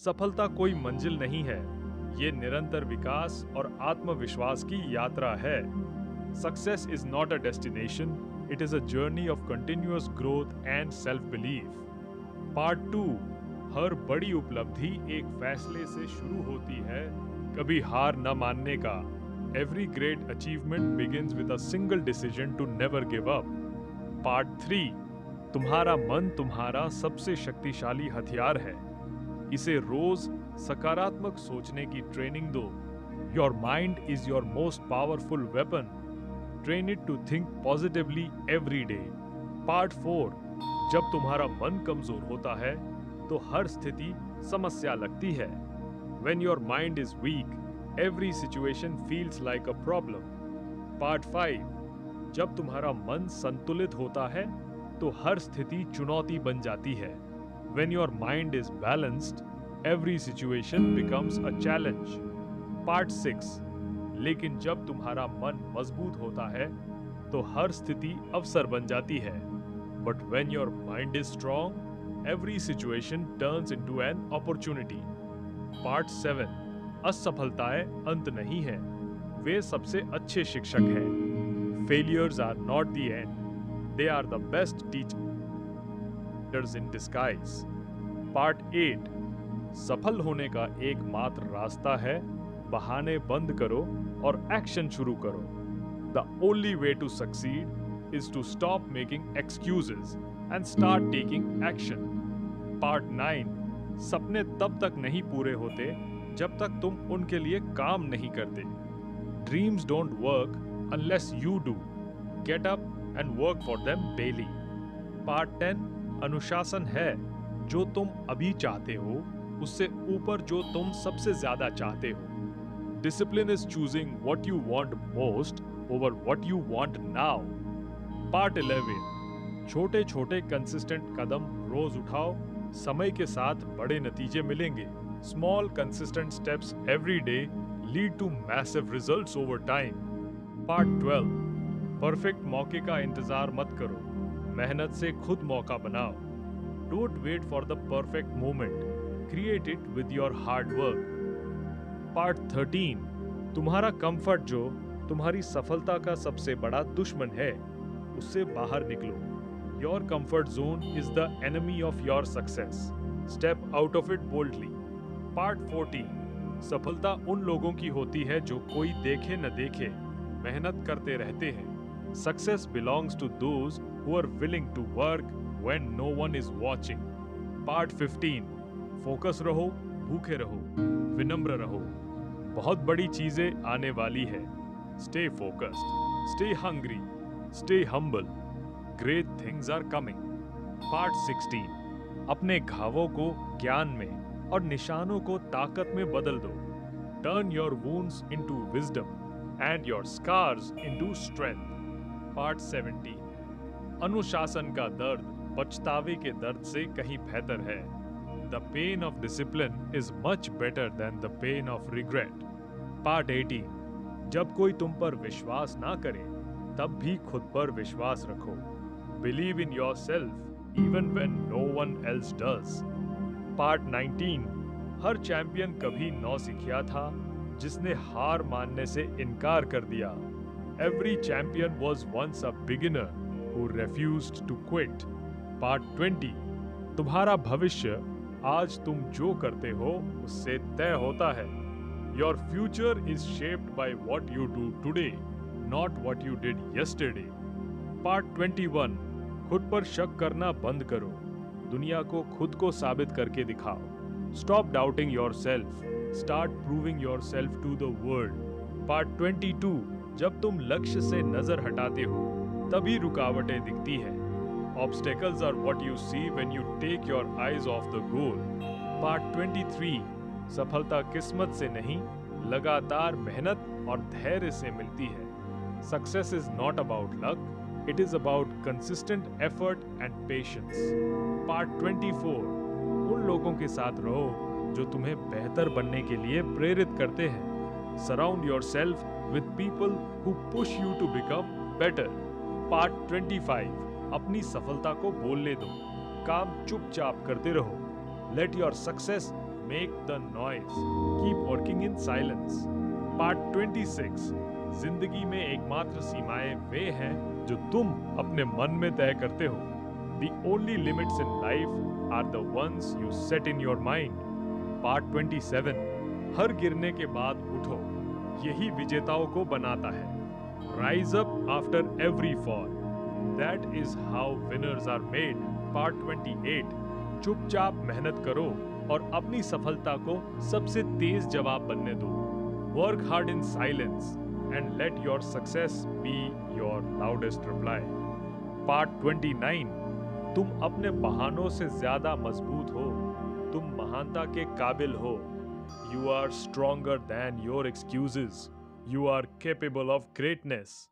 सफलता कोई मंजिल नहीं है, ये निरंतर विकास और आत्मविश्वास की यात्रा है। Success is not a destination, it is a journey of continuous growth and self belief. Part 2। हर बड़ी उपलब्धि एक फैसले से शुरू होती है, कभी हार न मानने का। Every great achievement begins with a single decision to never give up. Part 3। तुम्हारा मन तुम्हारा सबसे शक्तिशाली हथियार है, इसे रोज सकारात्मक सोचने की ट्रेनिंग दो। Your mind is your most powerful weapon, train it to think positively every day. Part 4। जब तुम्हारा मन कमजोर होता है तो हर स्थिति समस्या लगती है। When your mind is weak, every situation feels like a problem. Part 5। जब तुम्हारा मन संतुलित होता है तो हर स्थिति चुनौती बन जाती है। When your mind is balanced, every situation becomes a challenge. Part 6। लेकिन जब तुम्हारा मन मजबूत होता है तो हर स्थिति अवसर बन जाती है। But when your mind is strong, every situation turns into an opportunity. Part 7। असफलताएं अंत नहीं है, वे सबसे अच्छे शिक्षक हैं। Failures are not the end, they are the best teachers in disguise. Part 8। सफल होने का एकमात्र रास्ता है बहाने बंद करो और एक्शन शुरू करो। The only way to succeed is to stop making excuses and start taking action. Part 9। सपने तब तक नहीं पूरे होते जब तक तुम उनके लिए काम नहीं करते। Dreams don't work unless you do, get up and work for them daily. Part 10। अनुशासन है जो तुम अभी चाहते हो उससे ऊपर जो तुम सबसे ज्यादा चाहते हो। Discipline is choosing what you want most over what you want now. Part 11। छोटे छोटे कंसिस्टेंट कदम रोज उठाओ, समय के साथ बड़े नतीजे मिलेंगे। Small consistent steps every day lead to massive results over time. Part 12। Perfect मौके का इंतजार मत करो, मेहनत से खुद मौका बनाओ। Don't wait for the perfect moment, create it with your hard work. Part 13। तुम्हारा कंफर्ट जो तुम्हारी सफलता का सबसे बड़ा दुश्मन है, उससे बाहर निकलो। Your comfort zone is the enemy of your success. Step out of it boldly. Part 14. सफलता उन लोगों की होती है जो कोई देखे न देखे, मेहनत करते रहते हैं। Success belongs to those who are willing to work when no one is watching. Part 15. Focus रहो, भूखे रहो, विनम्र रहो। बहुत बड़ी चीजें आने वाली है। Stay focused, stay hungry, stay humble. Great things are coming. Part 16. अपने घावों को ज्ञान में और निशानों को ताकत में बदल दो। Turn your wounds into wisdom and your scars into strength. Part 17. अनुशासन का दर्द पछतावे के दर्द से कहीं बेहतर है। The pain of discipline is much better than the pain of regret. Part 18. जब कोई तुम पर विश्वास ना करे तब भी खुद पर विश्वास रखो। Believe in yourself even when no one else does. Part 19. Her champion कभी नौसिखिया था जिसने हार मानने से इनकार कर दिया। Every champion was once a beginner who refused to quit. Part 20. तुम्हारा भविष्य आज तुम जो करते हो उससे तय होता है। Your future is shaped by what you do today, not what you did yesterday. Part 21. खुद पर शक करना बंद करो, दुनिया को खुद को साबित करके दिखाओ। Stop doubting yourself, start proving yourself to the world. Part 22। जब तुम लक्ष्य से नजर हटाते हो तभी रुकावटें दिखती हैं। Obstacles are what you see when you take your eyes off the goal. Part 23। सफलता किस्मत से नहीं, लगातार मेहनत और धैर्य से मिलती है। Success is not about luck, it is about consistent effort and patience. Part 24. उन लोगों के साथ रहो जो तुम्हें बेहतर बनने के लिए प्रेरित करते हैं। Surround yourself with people who push you to become better. Part 25. अपनी सफलता को बोलने दो, काम चुपचाप करते रहो। Let your success Make the noise. Keep working in silence. Part 26. जिंदगी में एकमात्र सीमाएं वे हैं जो तुम अपने मन में तय करते हो. The only limits in life are the ones you set in your mind. Part 27. हर गिरने के बाद उठो. यही विजेताओं को बनाता है. Rise up after every fall. That is how winners are made. Part 28. चुपचाप मेहनत करो और अपनी सफलता को सबसे तेज जवाब बनने दो. Work hard in silence and let your success be your loudest reply. Part 29. तुम अपने बहानों से ज्यादा मजबूत हो. तुम महानता के काबिल हो. You are stronger than your excuses. You are capable of greatness.